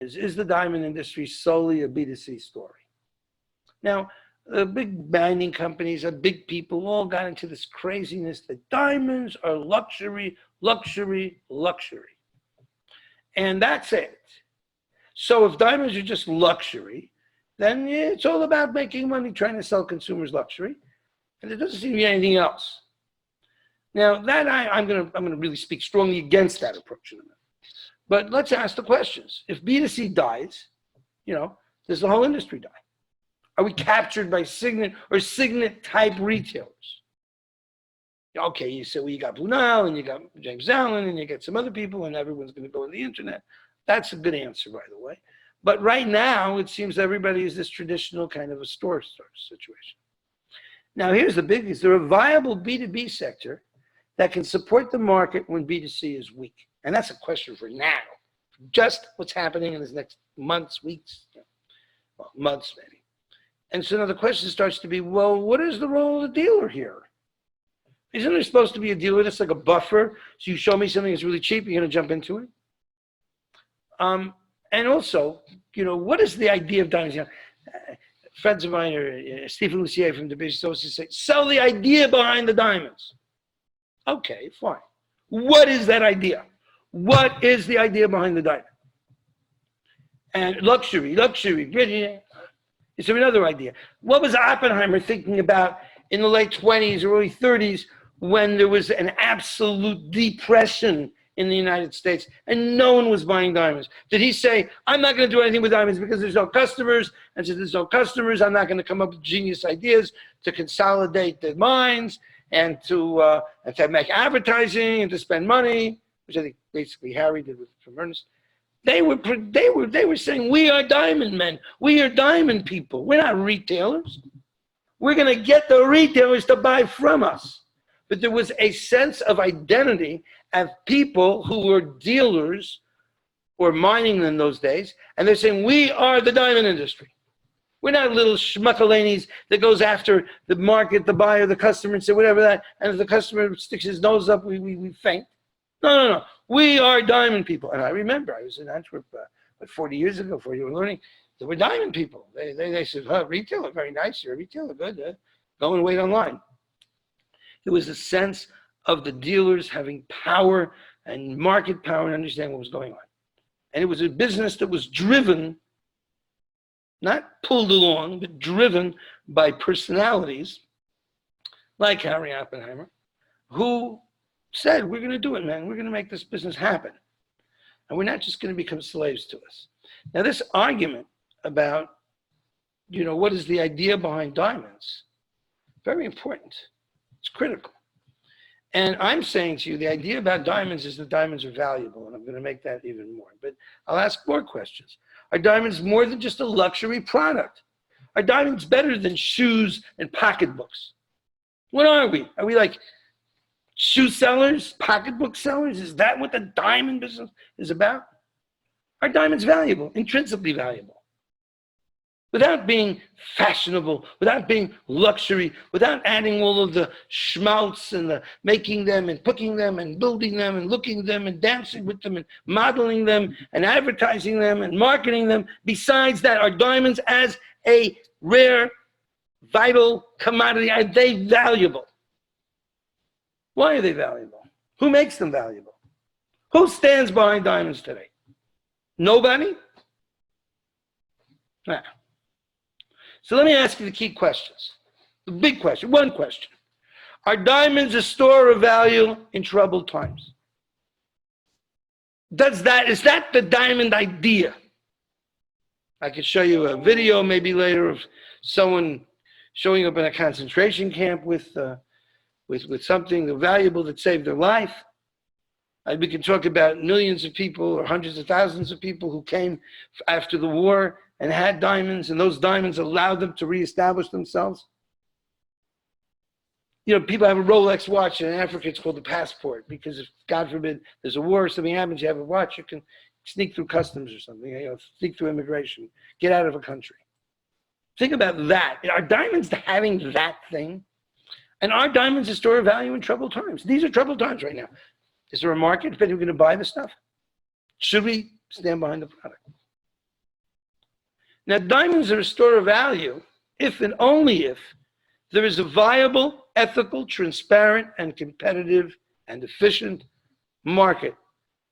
is the diamond industry solely a B2C story? Now, the big mining companies, the big people all got into this craziness that diamonds are luxury, luxury, luxury. And that's it. So if diamonds are just luxury, then it's all about making money, trying to sell consumers luxury. And there doesn't seem to be anything else. Now, that I'm gonna really speak strongly against that approach in a minute. But let's ask the questions. If B2C dies, does the whole industry die? Are we captured by Signet or Signet type retailers? Okay, you say, well, you got Blue Nile and you got James Allen and you get some other people and everyone's going to go on the internet. That's a good answer, by the way. But right now, it seems everybody is this traditional kind of a store situation. Now, here's the big: is there a viable B2B sector that can support the market when B2C is weak? And that's a question for now, just what's happening in this next months, weeks, well, months maybe. And so now the question starts to be, well, what is the role of the dealer here? Isn't there supposed to be a dealer that's like a buffer? So you show me something that's really cheap, you're going to jump into it? And also, what is the idea of diamonds? Friends of mine, or Stephen Lucier from the Business Associates, say, sell the idea behind the diamonds. Okay, fine. What is that idea? What is the idea behind the diamond? And luxury. Is there another idea? What was Oppenheimer thinking about in the late 20s, early 30s, when there was an absolute depression in the United States and no one was buying diamonds? Did he say, I'm not going to do anything with diamonds because there's no customers, and since there's no customers, I'm not going to come up with genius ideas to consolidate the mines and to make advertising and to spend money, which I think basically Harry did from Ernest. They were saying, we are diamond men. We are diamond people. We're not retailers. We're going to get the retailers to buy from us. But there was a sense of identity of people who were dealers or mining in those days. And they're saying, we are the diamond industry. We're not little schmuckalainies that goes after the market, the buyer, the customer, and say whatever that, and if the customer sticks his nose up, we faint. No. We are diamond people. And I remember I was in Antwerp 40 years ago, for you were learning, there were diamond people. They said, retailer, very nice. You're a retailer, good. Go and wait online. There was a sense of the dealers having power and market power and understanding what was going on. And it was a business that was driven, not pulled along, but driven by personalities like Harry Oppenheimer, who said, we're going to do it, man. We're going to make this business happen. And we're not just going to become slaves to us. Now, this argument about, what is the idea behind diamonds? Very important. It's critical. And I'm saying to you, the idea about diamonds is that diamonds are valuable, and I'm going to make that even more. But I'll ask more questions. Are diamonds more than just a luxury product? Are diamonds better than shoes and pocketbooks? What are we? Are we like shoe sellers, pocketbook sellers? Is that what the diamond business is about? Are diamonds valuable, intrinsically valuable? Without being fashionable, without being luxury, without adding all of the schmaltz and the making them and cooking them and building them and looking at them and dancing with them and modeling them and advertising them and marketing them. Besides that, are diamonds as a rare, vital commodity, are they valuable? Why are they valuable? Who makes them valuable? Who stands behind diamonds today? Nobody? Nah. So let me ask you the key questions. The big question, one question. Are diamonds a store of value in troubled times? Is that the diamond idea? I could show you a video maybe later of someone showing up in a concentration camp with something valuable that saved their life. We can talk about millions of people or hundreds of thousands of people who came after the war and had diamonds, and those diamonds allowed them to reestablish themselves. People have a Rolex watch, and in Africa it's called a passport, because if, God forbid, there's a war or something happens, you have a watch, you can sneak through customs or something, sneak through immigration, get out of a country. Think about that. Are diamonds having that thing? And are diamonds a store of value in troubled times? These are troubled times right now. Is there a market? Is anyone going to buy the stuff? Should we stand behind the product? Now, diamonds are a store of value if and only if there is a viable, ethical, transparent, and competitive and efficient market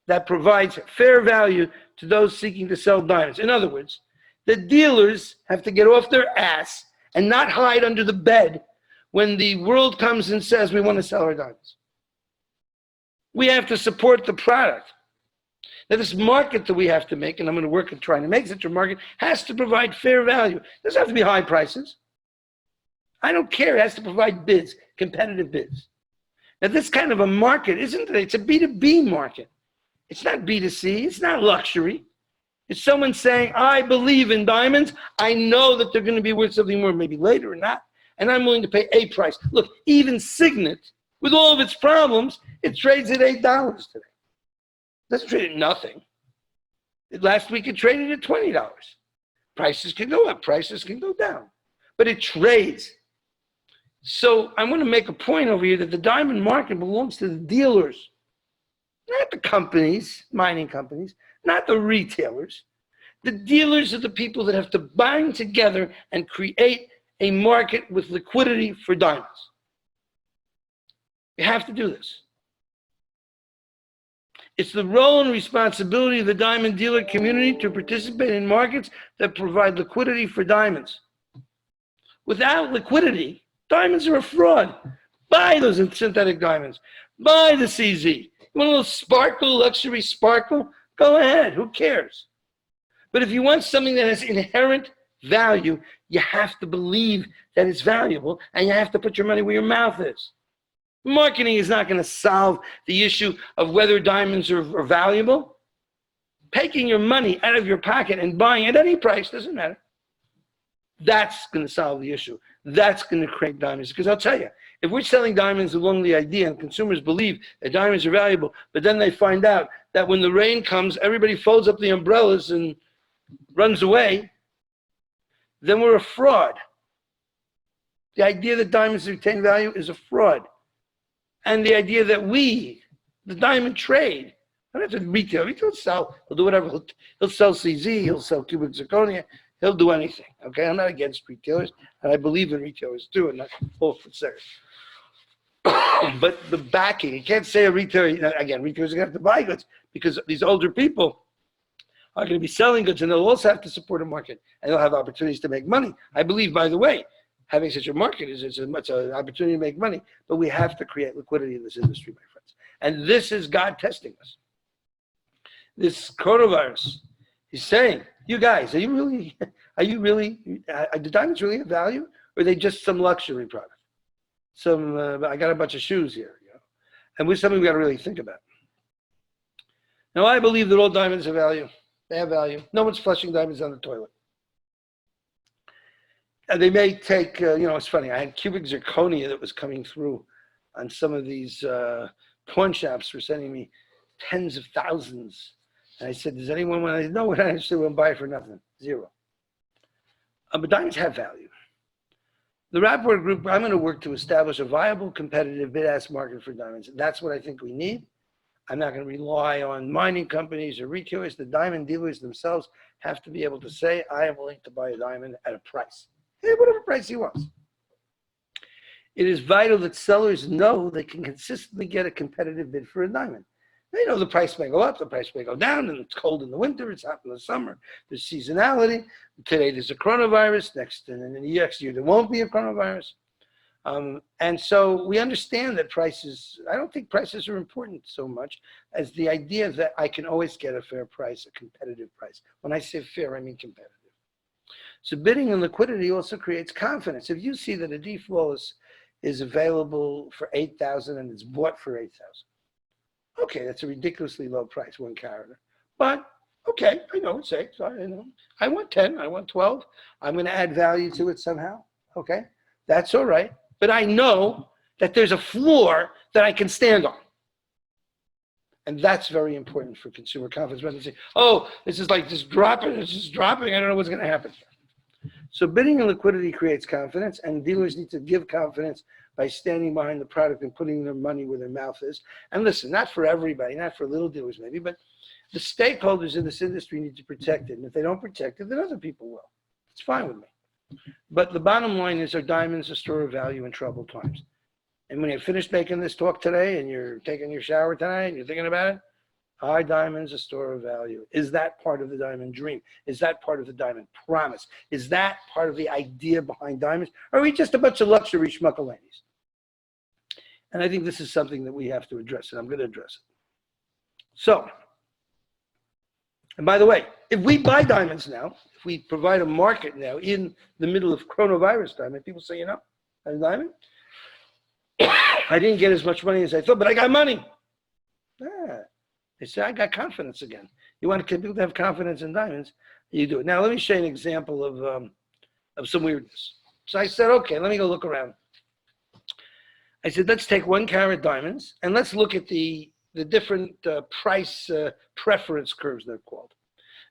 that provides fair value to those seeking to sell diamonds. In other words, the dealers have to get off their ass and not hide under the bed when the world comes and says we want to sell our diamonds. We have to support the product. Now, this market that we have to make, and I'm going to work at trying to make such a market, has to provide fair value. It doesn't have to be high prices. I don't care. It has to provide bids, competitive bids. Now, this kind of a market, isn't it? It's a B2B market. It's not B2C. It's not luxury. It's someone saying, I believe in diamonds. I know that they're going to be worth something more, maybe later or not, and I'm willing to pay a price. Look, even Signet, with all of its problems, it trades at $8 today. It doesn't trade at nothing. Last week, it traded at $20. Prices can go up. Prices can go down. But it trades. So I want to make a point over here that the diamond market belongs to the dealers, not the companies, mining companies, not the retailers. The dealers are the people that have to bind together and create a market with liquidity for diamonds. You have to do this. It's the role and responsibility of the diamond dealer community to participate in markets that provide liquidity for diamonds. Without liquidity, diamonds are a fraud. Buy those synthetic diamonds. Buy the CZ. You want a little sparkle, luxury sparkle? Go ahead. Who cares? But if you want something that has inherent value, you have to believe that it's valuable, and you have to put your money where your mouth is. Marketing is not going to solve the issue of whether diamonds are valuable. Taking your money out of your pocket and buying at any price doesn't matter. That's going to solve the issue. That's going to create diamonds. Because I'll tell you, if we're selling diamonds along the idea and consumers believe that diamonds are valuable, but then they find out that when the rain comes, everybody folds up the umbrellas and runs away, then we're a fraud. The idea that diamonds retain value is a fraud. And the idea that we, the diamond trade, I don't have to retail. Retail will sell. He'll do whatever. He'll sell CZ. He'll sell cubic zirconia. He'll do anything. Okay, I'm not against retailers, and I believe in retailers too, and not both for second. But the backing, you can't say a retailer. Again, retailers are going to have to buy goods because these older people are going to be selling goods, and they'll also have to support a market, and they'll have opportunities to make money. I believe, by the way, having such a market is an opportunity to make money, but we have to create liquidity in this industry, my friends. And this is God testing us. This coronavirus, he's saying, you guys, do diamonds really have value? Or are they just some luxury product? I got a bunch of shoes here, and with something we got to really think about. Now, I believe that all diamonds have value. They have value. No one's flushing diamonds down the toilet. And they may take, it's funny. I had cubic zirconia that was coming through on some of these pawn shops were sending me tens of thousands. And I said, does anyone want to? No one actually won't buy it for nothing. Zero. But diamonds have value. The Rapport Group, I'm going to work to establish a viable, competitive bid-ask market for diamonds. That's what I think we need. I'm not going to rely on mining companies or retailers. The diamond dealers themselves have to be able to say, I am willing to buy a diamond at a price. Hey, whatever price he wants. It is vital that sellers know they can consistently get a competitive bid for a diamond. They know the price may go up, the price may go down, and it's cold in the winter, it's hot in the summer. There's seasonality. Today there's a coronavirus, and then the next year there won't be a coronavirus. And so we understand that prices, I don't think prices are important so much as the idea that I can always get a fair price, a competitive price. When I say fair, I mean competitive. So bidding and liquidity also creates confidence. If you see that a D-flawless is available for $8,000 and it's bought for $8,000, okay, that's a ridiculously low price, 1 carat. But okay, I know it's 8. So I want 10. I want 12. I'm going to add value to it somehow. Okay, that's all right. But I know that there's a floor that I can stand on. And that's very important for consumer confidence. Rather than say, oh, this is like just dropping. It's just dropping. I don't know what's going to happen. So bidding and liquidity creates confidence, and dealers need to give confidence by standing behind the product and putting their money where their mouth is. And listen, not for everybody, not for little dealers maybe, but the stakeholders in this industry need to protect it. And if they don't protect it, then other people will. It's fine with me. But the bottom line is, are diamonds a store of value in troubled times? And when you finish making this talk today and you're taking your shower tonight and you're thinking about it, are diamonds a store of value? Is that part of the diamond dream? Is that part of the diamond promise? Is that part of the idea behind diamonds? Or are we just a bunch of luxury schmuckalanies? And I think this is something that we have to address, and I'm going to address it. So, and by the way, if we buy diamonds now, if we provide a market now in the middle of coronavirus time, and people say, you know, a diamond, I didn't get as much money as I thought, but I got money. They say, I got confidence again. You want people to have confidence in diamonds, you do it. Now, let me show you an example of some weirdness. So I said, okay, let me go look around. I said, let's take 1 carat diamonds, and let's look at the different price preference curves, they're called.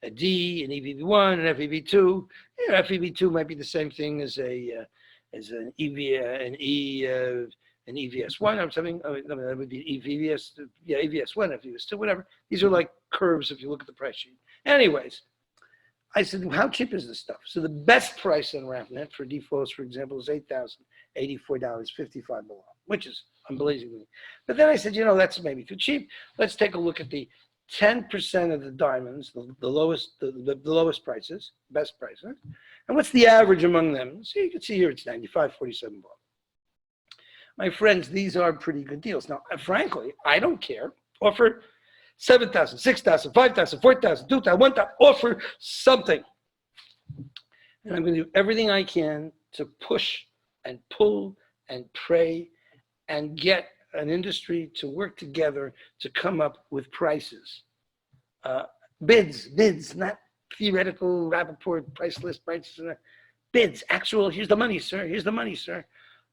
A D, an EVV1, an FEV2. Yeah, FEV2 might be the same thing as an EVS1 or something. Oh, no, that would be EVS, yeah, EVS1, EVS2, whatever. These are like curves if you look at the price sheet. Anyways, I said, well, how cheap is this stuff? So the best price on RampNet for defaults, for example, is $8,084.55 below, which is unbelievably. But then I said, you know, that's maybe too cheap. Let's take a look at the 10% of the diamonds, the lowest prices, best prices, and what's the average among them? So you can see here it's 95.47 below. My friends, these are pretty good deals. Now, frankly, I don't care. Offer 7,000, 6,000, 5,000, 4,000, 2,000, 1,000. Offer something. And I'm going to do everything I can to push and pull and pray and get an industry to work together to come up with prices. Bids, not theoretical Rappaport price list prices. Bids, actual, here's the money, sir. Here's the money, sir.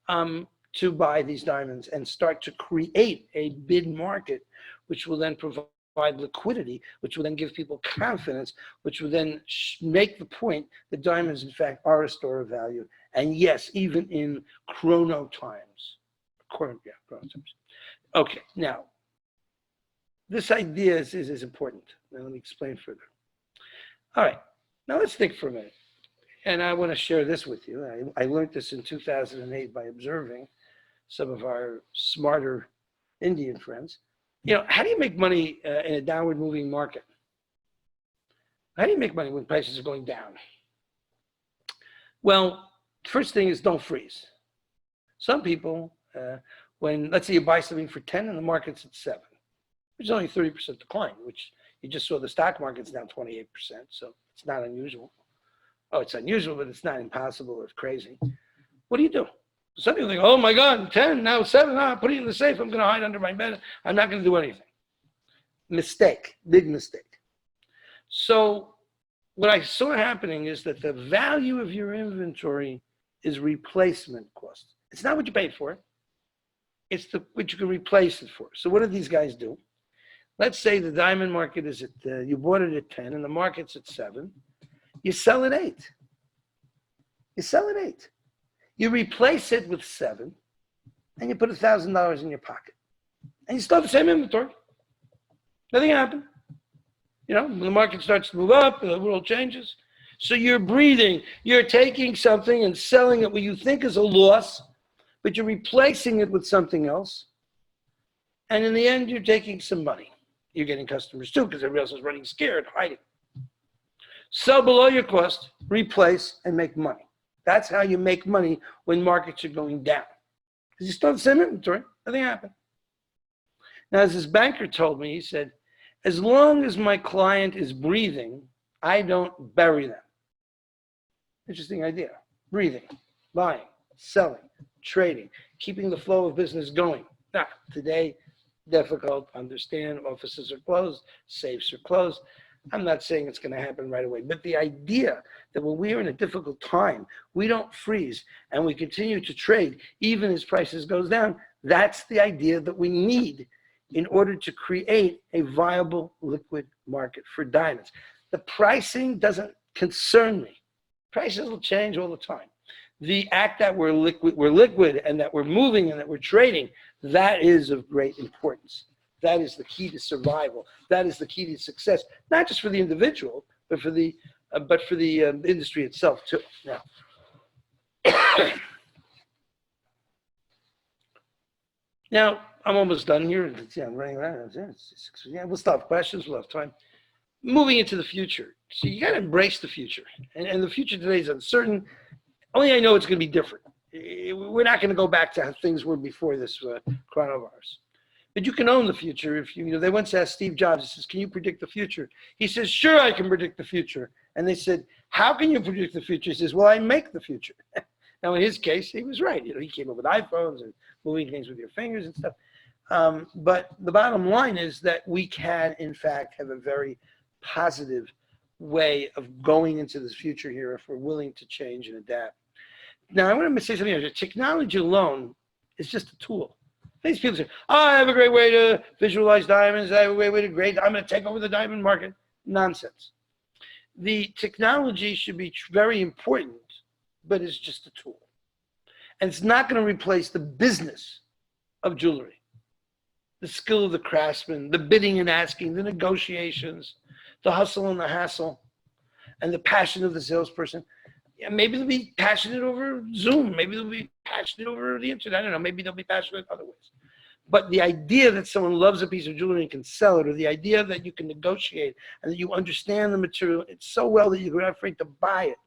To buy these diamonds and start to create a bid market, which will then provide liquidity, which will then give people confidence, which will then make the point that diamonds, in fact, are a store of value. And yes, even in chrono times. Chrono times. Okay, now, this idea is important. Now, let me explain further. All right, now let's think for a minute. And I want to share this with you. I learned this in 2008 by observing some of our smarter Indian friends. You know, how do you make money in a downward moving market? How do you make money when prices are going down? Well, first thing is don't freeze. Some people, when, let's say you buy something for 10 and the market's at 7, which is only 30% decline, which you just saw the stock market's down 28%, so it's not unusual. Oh, it's unusual, but it's not impossible or crazy. What do? Some people think, oh my God, 10, now 7, put it in the safe, I'm going to hide under my bed, I'm not going to do anything. Mistake, big mistake. So what I saw happening is that the value of your inventory is replacement cost. It's not what you paid for, it's what you can replace it for. So what do these guys do? Let's say the diamond market is at, you bought it at 10 and the market's at 7. You sell at 8. You sell at 8. You replace it with 7, and you put $1,000 in your pocket. And you still have the same inventory. Nothing happened. You know, when the market starts to move up, the world changes. So you're breathing. You're taking something and selling it what you think is a loss, but you're replacing it with something else. And in the end, you're taking some money. You're getting customers too, because everybody else is running scared, hiding. Sell below your cost, replace, and make money. That's how you make money when markets are going down. Because you still have the same inventory, nothing happened. Now, as this banker told me, he said, as long as my client is breathing, I don't bury them. Interesting idea. Breathing, buying, selling, trading, keeping the flow of business going. Now, today, difficult, understand, offices are closed, safes are closed. I'm not saying it's going to happen right away, but the idea that when we are in a difficult time, we don't freeze and we continue to trade even as prices goes down, that's the idea that we need in order to create a viable liquid market for diamonds. The pricing doesn't concern me. Prices will change all the time. The act that we're liquid and that we're moving and that we're trading, that is of great importance. That is the key to survival. That is the key to success, not just for the individual, but for the but for the industry itself too. Now, now I'm almost done here. I'm running around. We'll stop questions. We'll have time. Moving into the future. So you got to embrace the future. And the future today is uncertain. Only I know it's going to be different. We're not going to go back to how things were before this coronavirus. But you can own the future. If you know, they once asked Steve Jobs, he says, "Can you predict the future?" He says, "Sure, I can predict the future." And they said, "How can you predict the future?" He says, "Well, I make the future." Now, in his case, he was right. You know, he came up with iPhones and moving things with your fingers and stuff. But the bottom line is that we can, in fact, have a very positive way of going into this future here if we're willing to change and adapt. Now, I want to say something else. Technology alone is just a tool. These people say, "Oh, I have a great way to visualize diamonds. I have a great way to grade. I'm going to take over the diamond market." Nonsense. The technology should be very important, but it's just a tool. And it's not going to replace the business of jewelry, the skill of the craftsman, the bidding and asking, the negotiations, the hustle and the hassle, and the passion of the salesperson. Yeah, maybe they'll be passionate over Zoom. Maybe they'll be passionate over the internet. I don't know. Maybe they'll be passionate other ways. But the idea that someone loves a piece of jewelry and can sell it, or the idea that you can negotiate and that you understand the material it's so well that you're not afraid to buy it,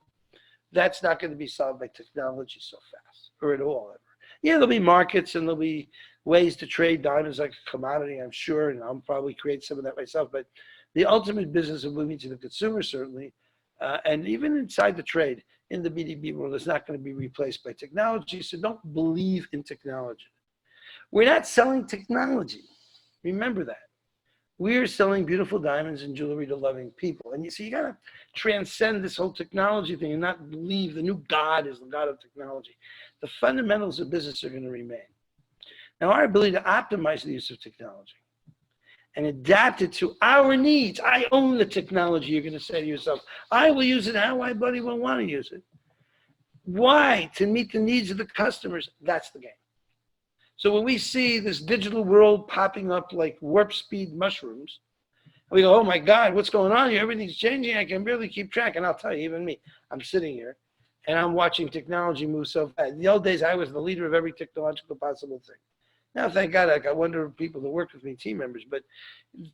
that's not going to be solved by technology so fast, or at all ever. Yeah, there'll be markets and there'll be ways to trade diamonds like a commodity, I'm sure, and I'll probably create some of that myself. But the ultimate business of moving to the consumer, certainly, and even inside the trade, in the B2B world, is not going to be replaced by technology. So don't believe in technology. We're not selling technology. Remember that. We're selling beautiful diamonds and jewelry to loving people. And you see, you got to transcend this whole technology thing and not believe the new God is the God of technology. The fundamentals of business are going to remain. Now, our ability to optimize the use of technology and adapt it to our needs. I own the technology, you're going to say to yourself. I will use it how my buddy will want to use it. Why? To meet the needs of the customers. That's the game. So when we see this digital world popping up like warp speed mushrooms, we go, "Oh my God, what's going on here? Everything's changing. I can barely keep track." And I'll tell you, even me, I'm sitting here and I'm watching technology move so fast. In the old days, I was the leader of every technological possible thing. Now, thank God, I got wonderful people that work with me, team members, but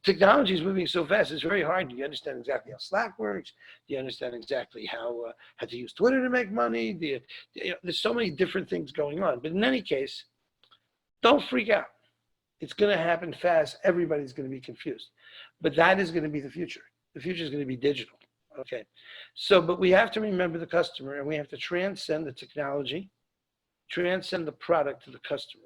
technology is moving so fast, it's very hard. Do you understand exactly how Slack works? Do you understand exactly how to use Twitter to make money? There's so many different things going on. But in any case, don't freak out. It's going to happen fast. Everybody's going to be confused. But that is going to be the future. The future is going to be digital. Okay. So, but we have to remember the customer, and we have to transcend the technology, transcend the product to the customer.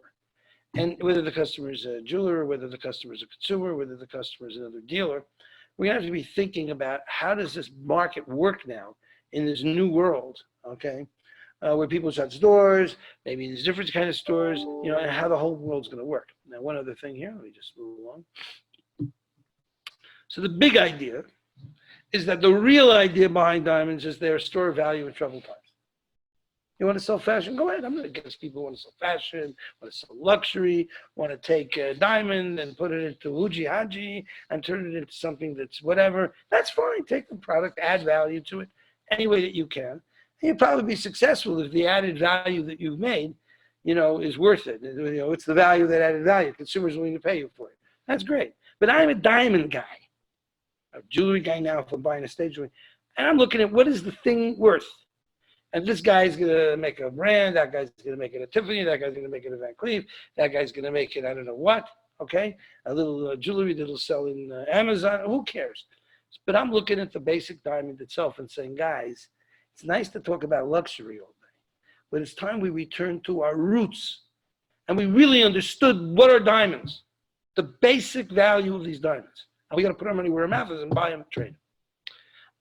And whether the customer is a jeweler, whether the customer is a consumer, whether the customer is another dealer, we're going to have to be thinking about how does this market work now in this new world, okay? Where people shut stores, maybe there's different kind of stores, you know, and how the whole world's going to work. Now, one other thing here, let me just move along. So the big idea is that the real idea behind diamonds is their store value in troubled times. You want to sell fashion? Go ahead. I'm not against people who want to sell fashion, want to sell luxury, want to take a diamond and put it into Uji Haji and turn it into something that's whatever. That's fine. Take the product, add value to it any way that you can. And you'll probably be successful if the added value that you've made, you know, is worth it. You know, it's the value that added value. Consumers are willing to pay you for it. That's great. But I'm a diamond guy, a jewelry guy now if I'm buying a stage jewelry, and I'm looking at what is the thing worth. And this guy's going to make a brand, that guy's going to make it a Tiffany, that guy's going to make it a Van Cleef, that guy's going to make it I don't know what, okay? A little jewelry that'll sell in Amazon, who cares? But I'm looking at the basic diamond itself and saying, guys, it's nice to talk about luxury all day, but it's time we return to our roots. And we really understood what are diamonds, the basic value of these diamonds. And we got to put our money where our mouth is and buy them and trade them.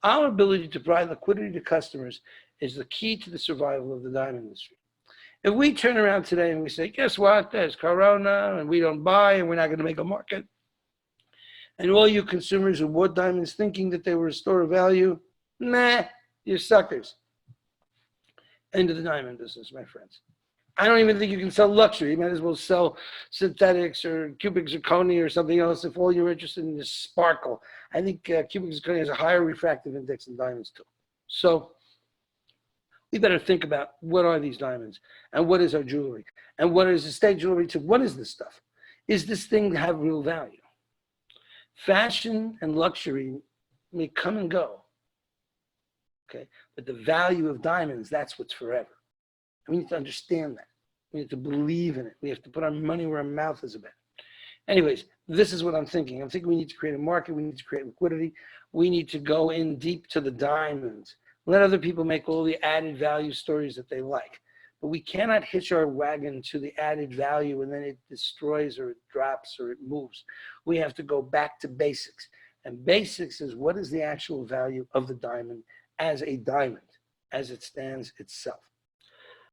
Our ability to provide liquidity to customers is the key to the survival of the diamond industry. If we turn around today and we say, guess what, there's Corona and we don't buy and we're not going to make a market, and all you consumers who bought diamonds thinking that they were a store of value, nah, you're suckers. End of the diamond business, my friends. I don't even think you can sell luxury. You might as well sell synthetics or cubic zirconia or something else if all you're interested in is sparkle. I think cubic zirconia has a higher refractive index than diamonds too. So we better think about what are these diamonds and what is our jewelry and what is estate jewelry to what is this stuff? Is this thing have real value? Fashion and luxury may come and go, okay? But the value of diamonds, that's what's forever. And we need to understand that. We need to believe in it. We have to put our money where our mouth is about. Anyways, this is what I'm thinking. I'm thinking we need to create a market. We need to create liquidity. We need to go in deep to the diamonds. Let other people make all the added value stories that they like. But we cannot hitch our wagon to the added value and then it destroys or it drops or it moves. We have to go back to basics. And basics is what is the actual value of the diamond as a diamond, as it stands itself.